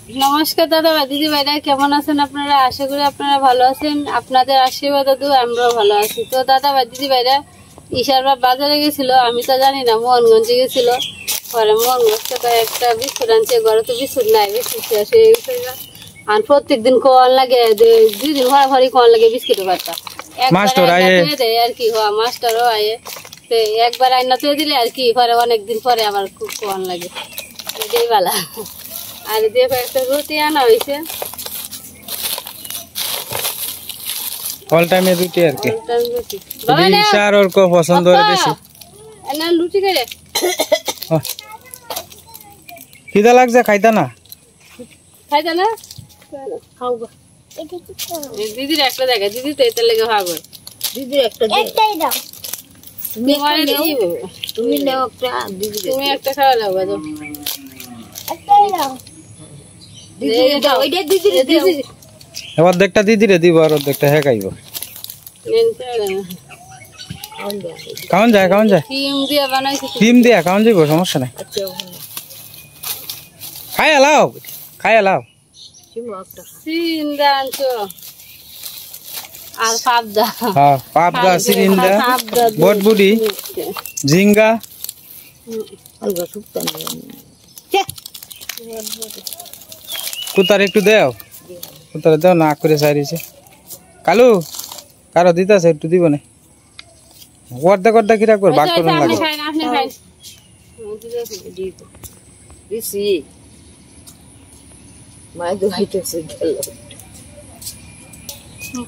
নমস্কার দাদা দিদি ভাইরা, কেমন আছেন আপনারা? আশা করি আপনারা ভালো আছেন। আপনাদের আশীর্বাদ দাদু আমরাও ভালো আছি। তো দাদা দিদি ভাইরা, ইশারবাব বাজারে গেছিল, আমি তো জানি না, মোহনগঞ্জে গেছিল। পরে মোহনগঞ্জ থেকে একটা বিস্কুট আনছে, ঘরে তো বিস্কুট নাই, বিস্কুট শেষ হয়ে গেছে। আর প্রত্যেকদিন কোয়ান লাগে, 2 দিন ঘরে ঘরে কোয়ান লাগে বিস্কুটের বাচ্চা দেয় আর কি। মাস্টারও আয়ে একবার আইনা তুলে দিলে আর কি, পরে অনেকদিন পরে আবার খুব কোয়ান লাগে, এটাই ভালো। আর দিয়ে কয়েকটা রুটি আনা হয়েছে, অল টাইমে রুটি আর কি। ইশার ওর কো পছন্দ হয় বেশি না রুটি করে। খিদা লাগছে, খাইতা না? খাওগা দিদির একটা দেখা, দিদি তো এটা লেগে খাবো। দিদির একটাই দাও, তুমি নাও একটা, দিদি তুমি একটা খাওয়া দাও বাজো, একটাই দাও দিদি দাও, এটা দিদি দিদি এবার দেখটা দিদিরে দিব আর দেখটা হে খাইব। কাউন যায় ক্রিম দিয়া বানাইছি, ক্রিম দিয়া কাউন যাইব, সমস্যা নাই। খাই আলাও সিরিন্দা আনছো আর পাবদা, হ্যাঁ পাবদা, সিরিন্দা, বটবুড়ি, ঝিঙ্গা, কুতার একটু দেও, কুতারে দেও না করে সাইরিছে। কালু কারো দিতাছে একটু দিব না, অর্ধেক অর্ধেক কিরা কর ভাগ করুন লাগে।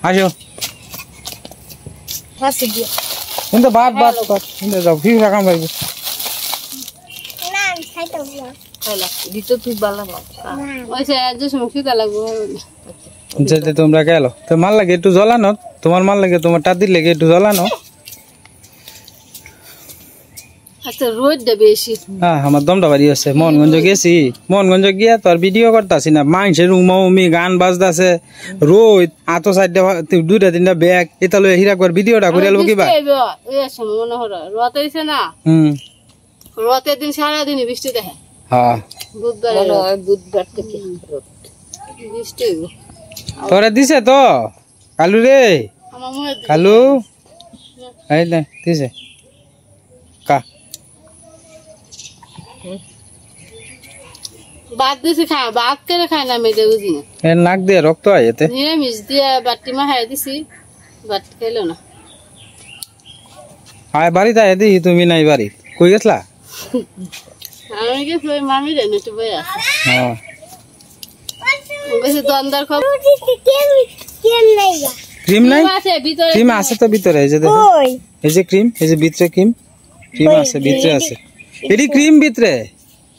আসো কিন্তু ভাত কিন্তু যাও ফিউ রাখাম ভাই তোমরা গেলো তো মাল লাগে একটু জ্বলানো, তোমার মাল লাগে, তোমার টাদির লেগে একটু জ্বলানো। আমার দমটা বাড়ি আছে। মোহনগঞ্জ গেছি, মোহনগঞ্জ গিয়া তো আর ভিডিও করতেছি না, মানুষের উমি গান বাজতেছে, রোদ আতো 2টা 3টা ব্যাগ এটা লই হিরা করে ভিডিওটা করে আলবো কিবা। রথের দিন সারাদিন বৃষ্টি দেখে, হ্যাঁ বুধবার থেকে বৃষ্টি তোরা দিছে তো কালু রে, কালু এই না দিছে কা ভাত দিছি, খায় ভাত করে খায় না, মেয়েটা বুঝি না, এর নাক দিয়ে রক্ত হয় এতে। নিরামিষ দিয়ে বাটি মা খাই দিছি, ভাত খেলো না। আয় বাড়িতে আয় দি, তুমি নাই বাড়ি, কই গেছলা? আমি গেছি ওই মামির একটু বই আছে, হ্যাঁ গেছি দন্দার খবর। ক্রিম নাই? ক্রিম আছে তো ভিতরে, এই যে দেখো, এই যে ক্রিম, এই যে ভিতরে ক্রিম আছে, ভিতরে আছে, এডি ক্রিম ভিতরে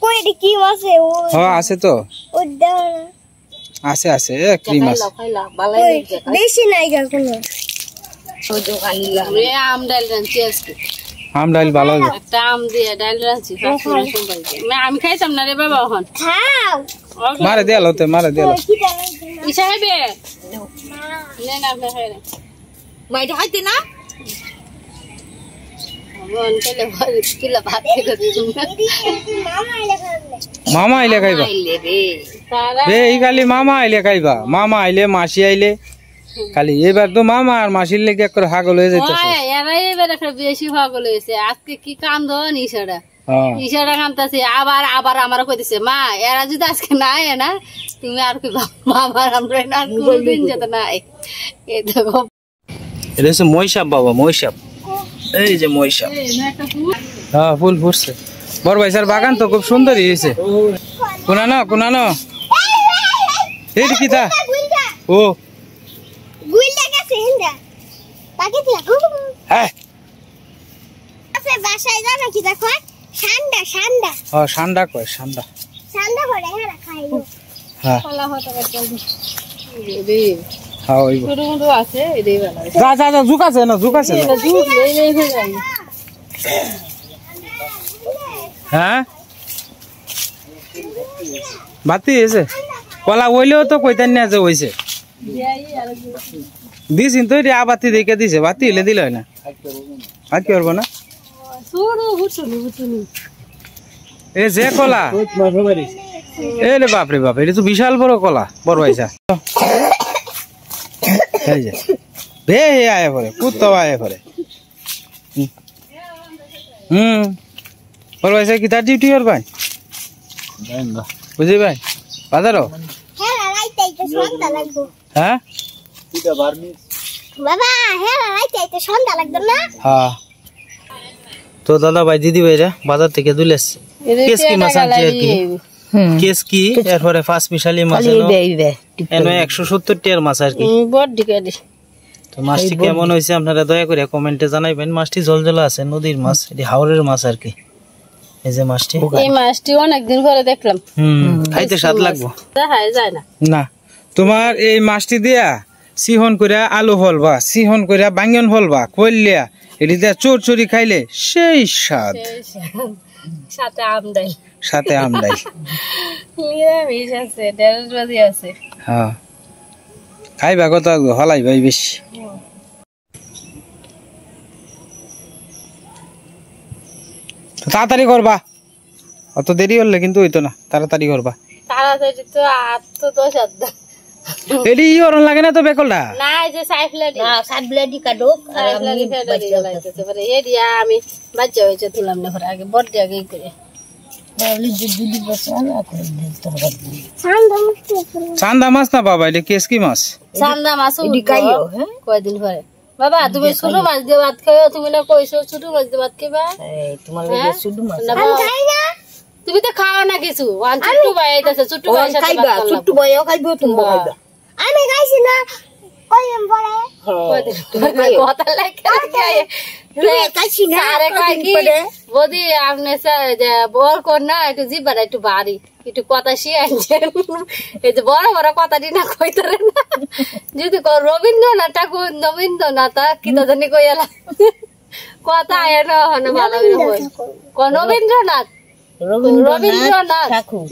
কই এডি ক্রিম আছে? হ্যাঁ আছে তো, ও দাও না, আছে ক্রিম আছে, বেশি নাই গা কোনো। ও দোকানিলা আমি আম ডাল রাঁধছি আজকে, আম ডাল ভালো লাগে, একটা আম দিয়ে ডাল রাঁধছি, আমি খাইতাম না রে বাবা, এখন খাও মারে দেয়ালো তে, মারে দেয়ালো ইসা খাইবে না, না আপনি খাই না, মাইটা খাইতে না মামা আইলে খাইবা রে, এই খালি মামা আইলে খাইবা, মামা আইলে মাসি আইলে খালি। এবার তো মামা আর মাসির লেগে এক করে হাগল হয়ে যাইতেছে, এরাই এবার একটা বেশি হাগল হয়েছে। আজকে কি কান্দন ইশারা কান্দাছে, আবার আমার কইতেছে, মা এরা যদি আজকে না আয় না, তুমি আর কি মামার আমরা না কোনদিন যেতে নাই। এই দেখো এটা হচ্ছে মহিষাপ বাবা, মহিষাপ, এই যে মহিষাপ, হ্যাঁ ফুল ফুটছে। বড় ভাই স্যার বাগান তো খুব সুন্দরই হয়েছে। কোনানো এই কি তা ও গুইলা গেছে হিন্দা তাকে দিয়া হ্যাঁ আছে বাসায় যাও নাকি? দেখো ঠান্ডা হ্যাঁ ঠান্ডা কয়, ঠান্ডা করে হ্যাঁ খাইও। হ্যাঁ কলা হতো রে হ্যাঁ ওই ছোট মতো আছে, এটাই ভালো। যা ঝুক আছে না, ঝুক আছে না, ঝুক লই লই হয়ে যায়। হ্যাঁ বাতি হয়েছে, কলা হইলেও তো কইতেন না যে হয়েছে, দিছিন তো বাতি দেখে দিছে, বাতি হইলে দিল না, আর কি করবো না। এ যে কলা এই রে বাপ রে বাপ, এটা তো বিশাল বড় কলা বড় ভাইসা। এই যে বে আয়া পরে কুত্তাও আয়া পরে। বড় ভাইসা কি তার ডিউটি আর ভাই বুঝলি ভাই বাজারও হ্যাঁ রাইতে সন্ধ্যা লাগবো। হ্যাঁ বাবা হ্যাঁ রাইতে সন্ধ্যা লাগবে না? হ্যাঁ। তো দাদা ভাই দিদি ভাইরা বাজার থেকে দুলে আসছে কেসকি মাছ আনছে আর কি। কেসকি এরপরে পাঁচ মিশালি মাছ এনে 170 টাকার মাছ আর কি। তো মাছটি কেমন হয়েছে আপনারা দয়া করে কমেন্টে জানাইবেন। মাছটি জলজলা আছে, নদীর মাছ, এটি হাওরের মাছ আর কি। এই যে মাছটি, এই মাছটি অনেকদিন পরে দেখলাম। খাইতে স্বাদ লাগবো যায় না না। তোমার এই মাছটি দিয়া সিহন কইরা আলু হলবা, সিহন কইরা বাঙ্গন হলবা কইলিয়া এটি দিয়া চোরচুরি খাইলে সেই স্বাদ। সাথে আম ডাল, সাথে আম ডাল নিরামিষ আছে, ঢেঁড়স আছে। হ্যাঁ খাইবা কত হলাই ভাই বেশি। তাড়াতাড়ি করবা, অত দেরি হলে কিন্তু হইতো না, তাড়াতাড়ি করবা। তাড়াতাড়ি তো 8 তো 10 আদা এডি ইওরন লাগে না তো বেকলটা না, এই যে সাইফলাডি কাডুক আর আমি বাচ্চা লাগাইতেছে পরে এরিয়া আমি বাচ্চা হইছে তুলাম না পরে আগে বড় আগে করে বলি যে দুদি বসা না করে তরকারি। চান্দা মাছ না বাবা, এটা কেসকি মাছ। চান্দা মাছ এডি খাইও হ্যাঁ কয়দিন পরে। বাবা তুমি ছোট মাছ দিয়ে ভাত খাইও, তুমি না কইছো ছোট মাছ দিয়ে ভাত খাইবা। এই তোমার লাগে ছোট মাছ না খাই না, তুমি তো খাও না কিছু। ওয়ান ছোট ভাই আইতাছে, ছোট ভাই সাথে ভাত খাইবা, ছোট ভাইও খাইবো তুমি খাইবা। আমি খাইছি না কইম পরে তুমি কথা লাগে তুমি খাইছি না আরে কই কি বদি আপনি যে বল কর না একটু জিবাটা একটু ভারী, একটু কথা শিখাইছেন। এই যে বড় বড় কথাটি না কইতারে না, যদি রবীন্দ্রনাথ ঠাকুর রবীন্দ্রনাথ কি তো জানি কইলা কথা আয় না হনে ভালো হই কোন রবীন্দ্রনাথ রবীন্দ্রনাথ ঠাকুর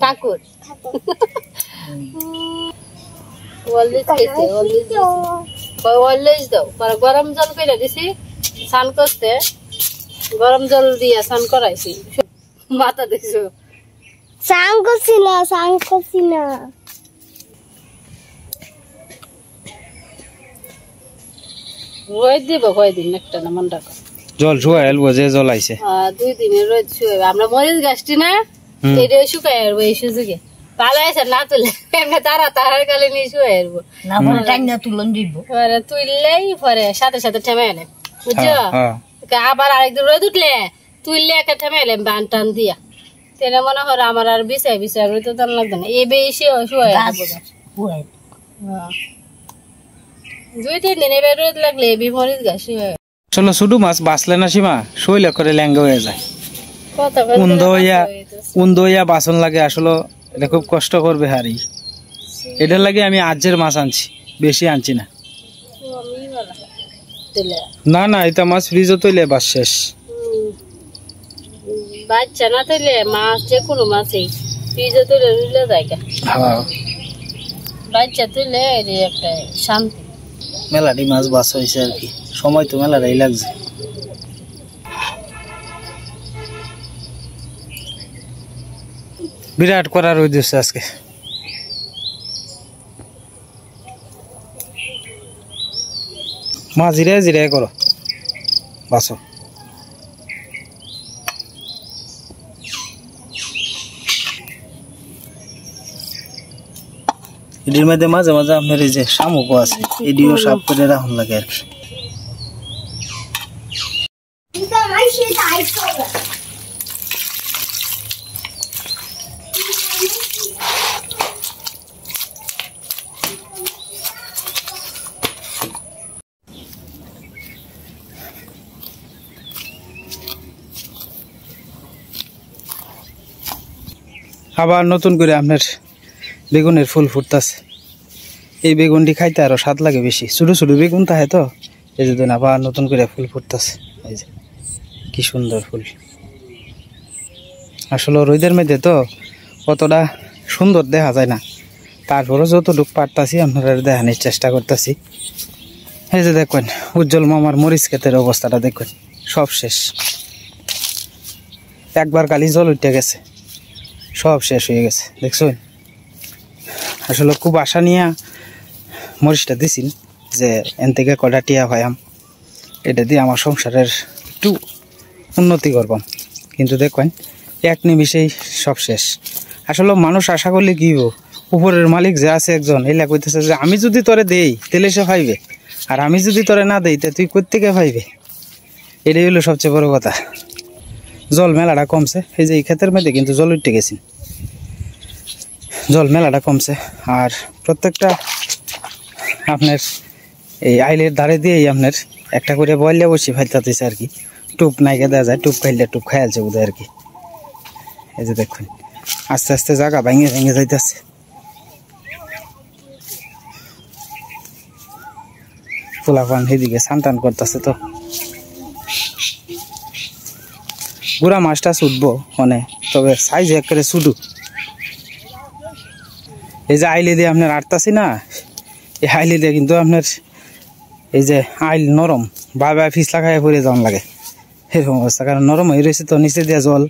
ঠাকুর অলওয়েজ দাও পরে গরম জল করে দিছি স্নান করতে, গরম জল দিয়ে স্নান করাইছি মাথা দিছো। সাং করছি না রোদ দিব কয়দিন একটা না মন রাখো। জল শুয়া এলবো যে জল আইছে 2 দিনের রোদ শুয়ে আমরা মরিচ গাছটি না এটা শুকাই আসবো এই সুযোগে। ভালো আছে না তুলে এমনি তারা তাহার কালে নিয়ে শুয়ে আসবো না, পরে টাইনা তুলন দিব পরে তুললেই পরে সাথে সাথে ঠেমে এনে বুঝছো। আবার আরেকদিন রোদ উঠলে তুললে একটা ঠেমে এলে বান টান দিয়া তেনে মনে হয় আমার আর বিছাই বিছাই রোদ টান লাগবে না। এই বেশি শুয়ে আসবো 2-3 দিন এবার রোদ লাগলে মরিচ গাছ শুয়ে। চলো ছোট মাছ বাঁচলে না সীমা শৈল করে ল্যাঙ্গা হয়ে যায়। কত উন্দ হইয়া বাসন লাগে, আসলে এটা খুব কষ্ট করবে হারি। এটার লাগে আমি আজের মাছ আনছি, বেশি আনছি না। না না এটা মাছ ফ্রিজে তৈলে বাস শেষ। বাচ্চা না তৈলে মাছ যে কোনো মাছই ফ্রিজে তৈলে রুলে যায়। বাচ্চা তৈলে একটা শান্তি। মেলাটি মাছ বাস হয়েছে আর কি, সময় তো মেলাটাই লাগছে। বিরাট করার উদ্দেশ্য আজকে। মা জিরে জিরে করো বাসো। এটির মধ্যে মাঝে মাঝে আপনার এই যে শামুকও আছে, এটিও সাফ করে রাখুন লাগে আর কি। আবার নতুন করে আপনার বেগুনের ফুল ফুটতেছে। এই বেগুনটি খাইতে আরো স্বাদ লাগে বেশি, ছোট ছোট বেগুন থাকে তো এই যে আবার নতুন করে ফুল ফুটতেছে। এই যে কি সুন্দর ফুল। আসলে রোদের মধ্যে তো কতটা সুন্দর দেখা যায় না, তারপরে যতটুকু পারতাছি আপনারা দেখানোর চেষ্টা করতেছি। এই যে দেখবেন উজ্জ্বল মামার মরিচ ক্ষেতের অবস্থাটা দেখবেন, সব শেষ, একবার কালি জল উঠে গেছে। সব শেষ হয়ে গেছে দেখছো। আসলে খুব আশা নিয়ে মরিচটা দিছিল যে এন থেকে কটা টিয়া হয়াম, এটা দিয়ে আমার সংসারের একটু উন্নতি করবাম, কিন্তু দেখবেন এক নিমিষেই সব শেষ। আসলে মানুষ আশা করলে কি উপরের মালিক যে আছে একজন এলা কইতেছে যে আমি যদি তোরে দেই তাহলে সে পাইবে, আর আমি যদি তোরে না দেই তা তুই কোত্থেকে পাইবে। এটাই হলো সবচেয়ে বড় কথা। জল মেলাটা কমছে, এই যে এই ক্ষেতের মধ্যে কিন্তু জল উঠে গেছি, জল মেলাটা কমছে। আর প্রত্যেকটা আপনার এই আইলের ধারে দিয়েই আপনার একটা করে বয়লে বসে ফাইতাতেছে আর কি। টুপ নাইকে দেওয়া যায়, টুপ খাইলে টুপ খাইলছে বোধ আর কি। এই যে দেখুন আস্তে আস্তে জায়গা ভেঙে ভেঙে যাইতেছে। পোলাপান সেদিকে স্নান টান করতেছে, তো গুড়া মাছটা ছুটবো মানে, তবে সাইজ একেবারে ছুটু। এই যে আইলে দিয়ে আপনার আটতাছি না, এই আইলে দিয়ে কিন্তু আপনার এই যে আইল নরম বাবা ফিসলা খাইয়া পড়ে যাওয়ান লাগে এরকম অবস্থা, কারণ নরম হয়ে রয়েছে তো, নিচে দিয়ে জল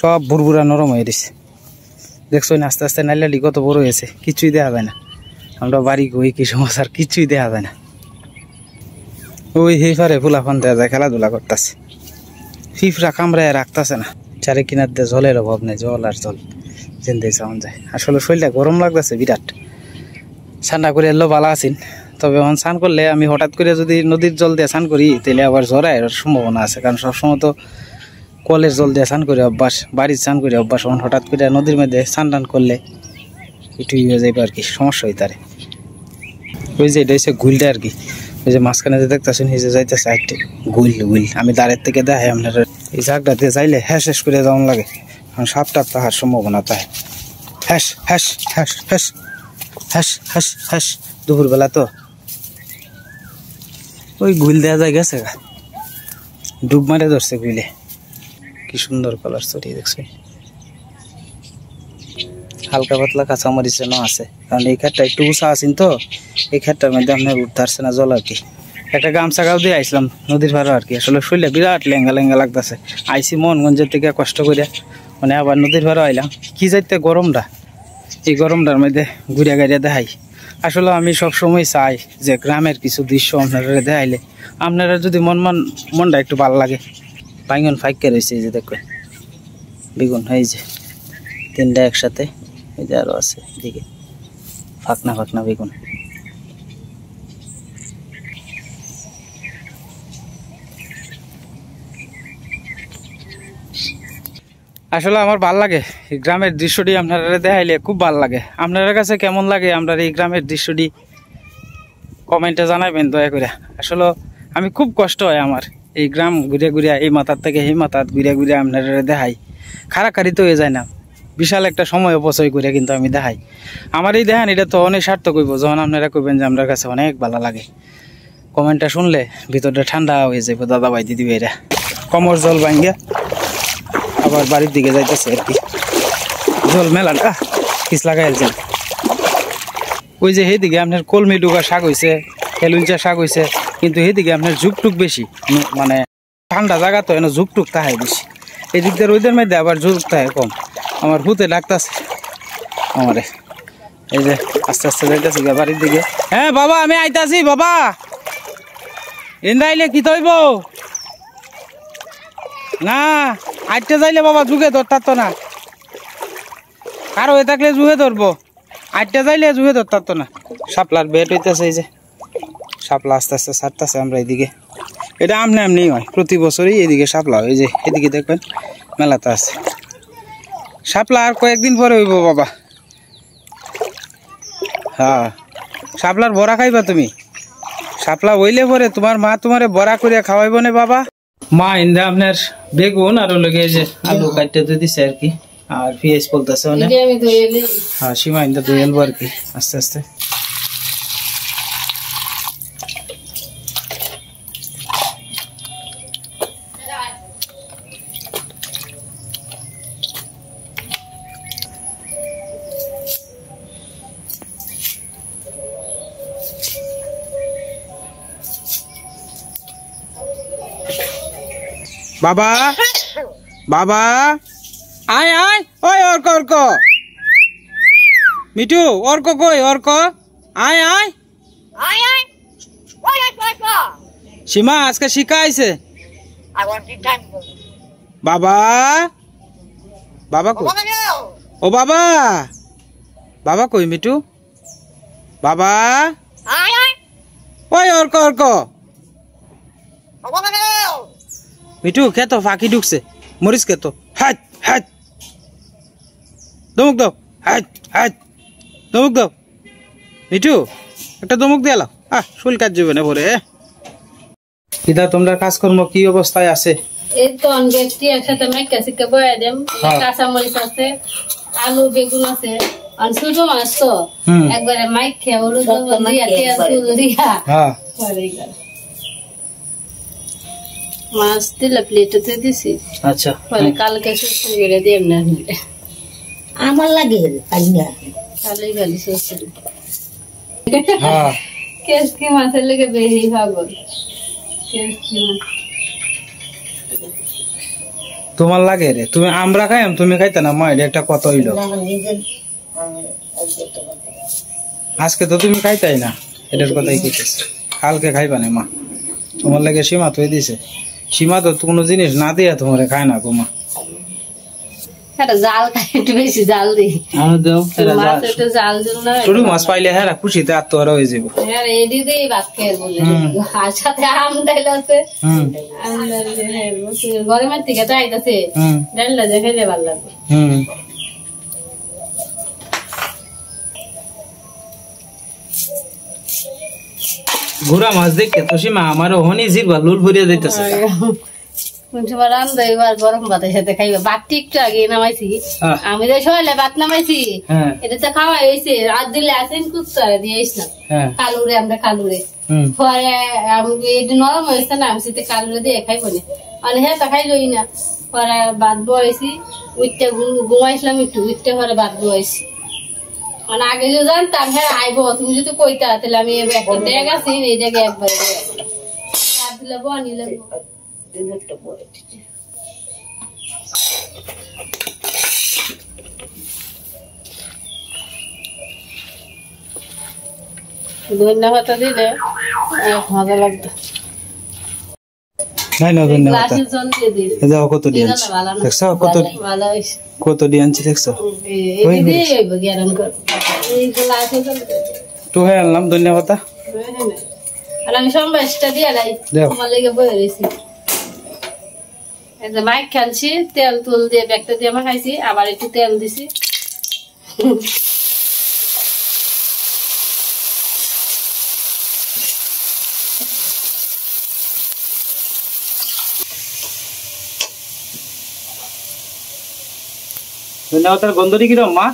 সব বুড়বুড়া নরম হয়ে রয়েছে। দেখছো না আস্তে আস্তে নাইলালি কত বড় হয়েছে, কিছুই দেওয়া যায় না। আমরা বাড়ি কই কি সমস্যার কিছুই দেওয়া যায় না। ওই হেফারে ফুলাফান দেওয়া যায়, খেলাধুলা করতেছে, ফিফরা কামড়ায় রাখতেছে না। চারে কিনার দিয়ে জলের অভাব নেই, জল আর জল জেন্দে চাওয়া যায়। আসলে শরীরটা গরম লাগতেছে বিরাট। ঠান্ডা করে এলো ভালো আছেন, তবে এখন স্নান করলে আমি হঠাৎ করে যদি নদীর জল দিয়ে স্নান করি তাহলে আবার জ্বরার সম্ভাবনা আছে, কারণ সবসময় তো কলের জল দিয়ে স্নান করে অভ্যাস, বাড়ির স্নান করে অভ্যাস। এখন হঠাৎ করে নদীর মধ্যে স্নান টান করলে একটু ইয়ে যাইবে আর কি, সমস্যা হইতারে। ওই যে এটা হচ্ছে গুইলটা আর কি, ওই যে মাঝখানে যে দেখতেছেন এই যে যাইতেছে একটা গুইল, গুইল আমি দাঁড়ের থেকে দেখাই আপনার। এই জায়গাটাতে যাইলে হ্যাঁ শেষ করে যাওয়ান লাগে, কারণ সাপ টাপ তাহার সম্ভাবনা তাই। হ্যাস হ্যাস হ্যাস হ্যাস হ্যাস হ্যাস হ্যাস দুপুরবেলা তো ওই গুইল দেওয়া যায় গেছে, ডুব মারে ধরছে গুইলে। কি সুন্দর কালার চড়িয়ে দেখছো, হালকা পাতলা কাঁচামরিচ যেন আছে, কারণ এই ক্ষেতটা একটু উঁচা আছেন তো, এই ক্ষেতটার মধ্যে আপনার উঠতে আসছে না জল আর কি। একটা গামছা গাও দিয়ে আইসলাম নদীর ভাড়া আর কি। আসলে শরীরে বিরাট লেঙ্গা লেঙ্গা লাগতেছে, আইসি মোহনগঞ্জের থেকে কষ্ট করে, মানে আবার নদীর ভাড়া আইলাম। কি যাইতে গরমটা, এই গরমটার মধ্যে ঘুরিয়া গাড়িয়া দেখাই। আসলে আমি সবসময় চাই যে গ্রামের কিছু দৃশ্য আপনারা দেখাইলে আপনারা যদি মনটা একটু ভালো লাগে। বাইগন ফাইকে রয়েছে, এই যে দেখবেন বেগুন, এই যে তিনটা একসাথে, এই যে আরো আছে এদিকে ফাঁকনা ফাঁকনা বেগুন। আসলে আমার ভাল লাগে এই গ্রামের দৃশ্যটি আপনারা দেখাইলে, খুব ভাল লাগে। আপনার কাছে কেমন লাগে আমরা এই গ্রামের দৃশ্যটি কমেন্টে জানাবেন দয়া করে। আসলে আমি খুব কষ্ট হয় আমার এই গ্রাম ঘুরে ঘুরে, এই মাথার থেকে এই মাথার ঘুরে ঘুরে আপনারা দেখাই, খাড়াখাড়ি তো হয়ে যায় না, বিশাল একটা সময় অপচয় করে কিন্তু আমি দেখাই। আমার এই দেখান এটা তো অনেক সার্থক হইব যখন আপনারা কইবেন যে আপনার কাছে অনেক ভালো লাগে। কমেন্টটা শুনলে ভিতরটা ঠান্ডা হয়ে যাবে দাদা ভাই দিদি ভাইরা। কমর জল ভাঙ্গিয়া আবার বাড়ির দিকে যাইতেছে আর কি। জল মেলাটা কিস লাগাইছে। ওই যে সেইদিকে আপনার কলমি ডুগা শাক হয়েছে, হেলুইচা শাক হয়েছে, কিন্তু সেইদিকে আপনার ঝুকটুক বেশি, মানে ঠান্ডা জায়গা তো এনে ঝুকটুক তাহাই বেশি। এই দিক দিয়ে রোদের মধ্যে আবার ঝুক তাহাই কম। আমার ভূতে ডাকতেছে আমারে, এই যে আস্তে আস্তে যাইতেছি বাড়ির দিকে। হ্যাঁ বাবা আমি আইতাছি বাবা, এন্দাইলে কি তৈব না, আইতে যাইলে বাবা যুগে ধরতার তো না, কারো হয়ে থাকলে যুগে ধরবো, আইতে যাইলে যুগে ধরতার তো না। শাপলার বেট হইতেছে, এই যে শাপলা আস্তে আস্তে ছাড়তেছে আমরা এইদিকে। এটা আমনে আমনেই হয়, প্রতি বছরই এদিকে শাপলা হয়। এই যে এদিকে দেখবেন মেলাতে আছে শাপলা, আর কয়েকদিন পরে হইব বাবা। হ্যাঁ শাপলার বড়া খাইবা তুমি, শাপলা হইলে পরে তোমার মা তোমারে বড়া করিয়া খাওয়াইব না বাবা। মা ইন্দা আপনার বেগুন আর লগে যে আলু কাটতে দিছে আর কি, আর পেঁয়াজ বলতেছে অনেক। হ্যাঁ সীমা ইন্দা দইলবো আর কি আস্তে আস্তে। বাবা বাবা আয় আয় ওই অর্ক অর্ক মিঠু অর্ক কই অর্ক আয় আয় সীমা আজকে শিখা আইছে বাবা বাবা কই ও বাবা বাবা কই মিঠু বাবা ওই অর্ক অর্ক মিঠু খেতো ফাঁকি ঢুকছে মরিস খেতো হাট হাট দমুক দাও হাট হাট দমুক দাও মিঠু একটা দমুক দিয়ে এলাও শুল কাজ যাবে না ভরে দিদা তোমরা কাজকর্ম কি অবস্থায় আছে এই তো অনেকটি একসাথে মাইকা সিকা বয়া দেম কাঁচা মরিচ আছে আলু বেগুন আছে আর ছোট মাছ তো একবারে মাইক খেয়ে হলুদ দিয়া তেল দিয়া মাছ দিলে প্লেটে দিছি আচ্ছা পরে কালকে সুস্থ করে দেব না আমার লাগে খালি খালি সুস্থ কেসকি মাছের লেগে বেশি ভাগল কেসকি মাছ তোমার লাগে রে তুমি আমরা খাইম তুমি খাইতে না মা এটা একটা কত হইল আজকে তো তুমি খাইতাই না এটার কথাই কইতেছ কালকে খাইবা না মা তোমার লাগে সীমা তুই দিছে সীমা তো কোনো জিনিস না দিয়া তোমার খায় না গো মা জাল খাই একটু বেশি জাল দিই মাছ একটু জাল দিল না ছোট মাছ পাইলে হ্যাঁ খুশিতে আত্মহারা হয়ে যাবো হ্যাঁ এডি দিয়ে ভাত খেয়ে বলে আর সাথে আম ডাইল আছে গরমের থেকে তো আইতাছে ডাইলটা যে খেলে ভালো লাগবে ঘোড়া মাছ দেখে তো সীমা আমারও হনি জিরবা লুল ভরিয়ে দিতেছে গরম ভাতের সাথে খাইবে বাটটি একটু আগে নামাইছি আমি যে সকালে ভাত নামাইছি এটা তো খাওয়া হয়েছে রাত দিলে আসেন কুচা দিয়েছ না কালুরে আমরা কালুরে পরে আমি এটা নরম হয়েছে না আমি সেটা কালুরে দিয়ে খাইবো না মানে হ্যাঁ তা খাইলই না পরে ভাত বয়েছি উঠতে ঘুমাইছিলাম একটু উঠতে পরে ভাত বয়েছি মানে আগে যদি জানতাম হ্যাঁ আইবো তুমি যদি কইতা তাহলে আমি একটা ডেক আছি এই ডেকে একবারে ভাত দিলে বনি লাগবো ধন্যবাদ দিলে মজা লাগবে কত ডিয়ানছি দেখছো তো হ্যাঁ আনলাম ধন্যবাদ আর আমি সম্বাসটা দিয়ে আমার লেগে বয়ে রয়েছি মাইক খানছি তেল তুল দিয়ে ব্যাগটা দিয়ে আমার খাইছি আবার একটু তেল দিছি ধন্যবাদের গন্ধটি কিরম মা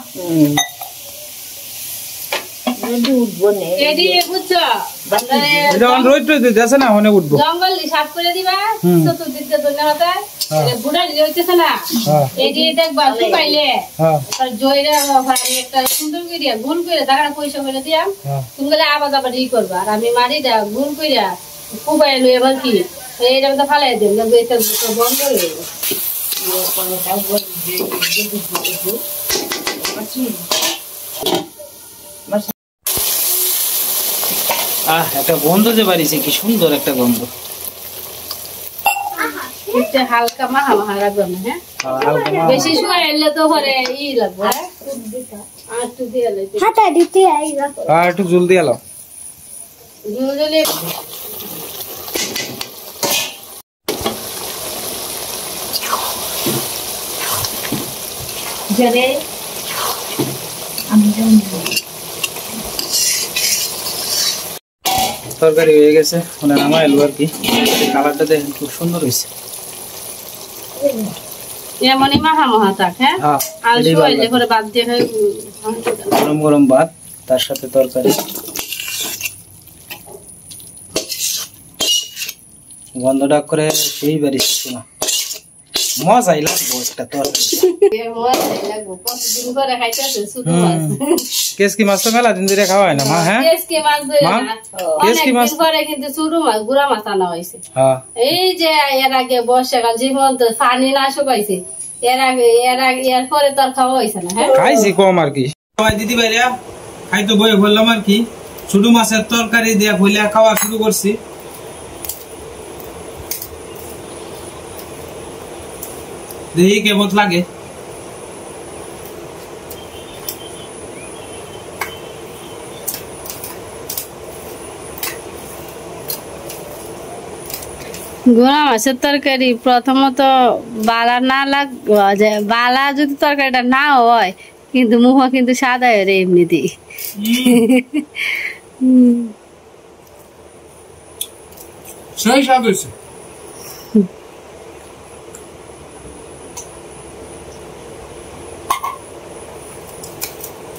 জঙ্গল সাফ করে দিবা চতুর্দিকে ধন্যবাদ বুড়া হইতেছে না এটি দেখবা শুকাইলে জয়রা একটা সুন্দর করিয়া গুল করে টাকা পয়সা করে দিয়া তুমি আবার আবার ই করবা আর আমি মারি দেয়া গুল করিয়া কুবাই লই এবার কি এইটা তো ফালাই দেব বন্ধ হয়ে যাবে একটা গন্ধ যে বাড়িছে কি সুন্দর একটা গন্ধ হালকা মাখা মাখা লাগবে না হ্যাঁ বেশি সময় এলে তো ঘরে ই লাগবে আর একটু দিয়ে একটু জল দিয়ে এলো জল দিলে তরকারি হয়ে গেছে মানে নামা এলো আর কি কালারটা দেখেন খুব সুন্দর হয়েছে এমনই মাখা মাখা থাক হ্যাঁ আর শুয়াইলে পরে ভাত দিয়ে খাই গরম গরম ভাত তার সাথে তরকারি গন্ধটা করে সেই বেরিয়েছে শোনা মজাই লাগবো একটা তরকারি কেসকি মাছ তো মেলা দিন ধরে খাওয়া হয় না মা হ্যাঁ কেসকি মাছ কিন্তু ছোট মাছ গুড়া মাছ আনা হয়েছে এই যে এর আগে বর্ষাকাল জীবন তো পানি না শুকাইছে এর পরে তো আর খাওয়া হয়েছে না। হ্যাঁ খাইছি কম আর কি। দিদি ভাইরা খাইতে বয়ে বললাম আর কি, ছোট মাছের তরকারি দিয়ে ভুলিয়া খাওয়া শুরু করছি। দেখি কেমন লাগে। গুড়া মাছের তরকারি প্রথমত বালা না বালা যদি তরকারিটা না হয় কিন্তু মুখ কিন্তু সাদা হয়ে এমনিতেই। সেই স্বাদ হয়েছে।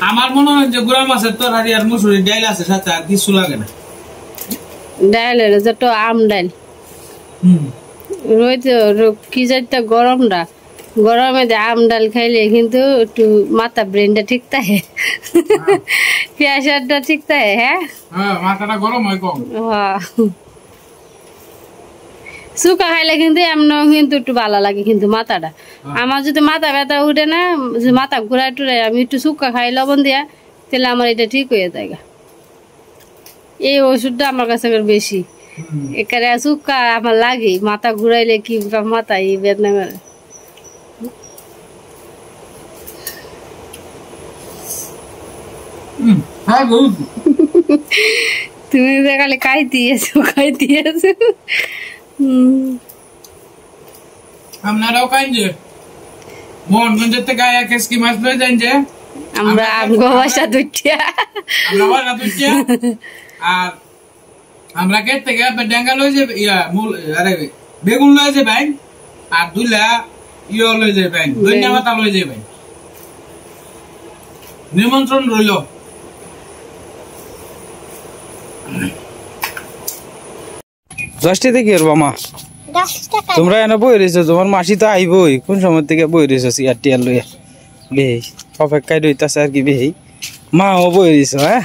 আমার মনে হয় যে গুড়া মাছের তরকারি আর মুসুরি ডাইল আছে সাথে আর কিছু লাগে না। ডাইলের যত আম ডাইল রয়েছে কি যাইতে গরমটা, গরমে আম ডাল খাইলে কিন্তু একটু মাথা ব্রেনটা ঠিক থাকে, প্রেশারটা ঠিক থাকে। হ্যাঁ মাথাটা গরম হয় কম। শুকা খাইলে কিন্তু এমন কিন্তু একটু ভালো লাগে কিন্তু মাথাটা। আমার যদি মাথা ব্যথা উঠে না, মাথা ঘুরাই টুরাই আমি একটু শুকা খাই লবণ দিয়া, তাহলে আমার এটা ঠিক হয়ে যায়। এই ওষুধটা আমার কাছে বেশি এখানে শুকা আমার লাগে, মাথা ঘুরাইলে কি মাথা এই বেদনা করে। তুমি খালি খাইতেছো। আপনারাও খাইন যে মোহনগঞ্জের থেকে এক কেজি মাছ লয়ে যান যে আমরা বাসা দুটিয়া আর আমরা কে থেকে ডেঙ্গা লয়ে যে আরে বেগুন লয়ে যে ভাই, আর দুইলা লয়ে যে ভাই, ধনিয়া পাতা লয়ে যে ভাই। নিমন্ত্রণ রইল। দশটি থেকে মা তোমরা এনে বই রয়েছো, তোমার মাসি তো আইবই, কোন সময় থেকে বই রয়েছো চেয়ার টিয়ার লইয়া বেহি অপেক্ষায় রইতাছে আর কি। বেহি মাও বই রয়েছো। হ্যাঁ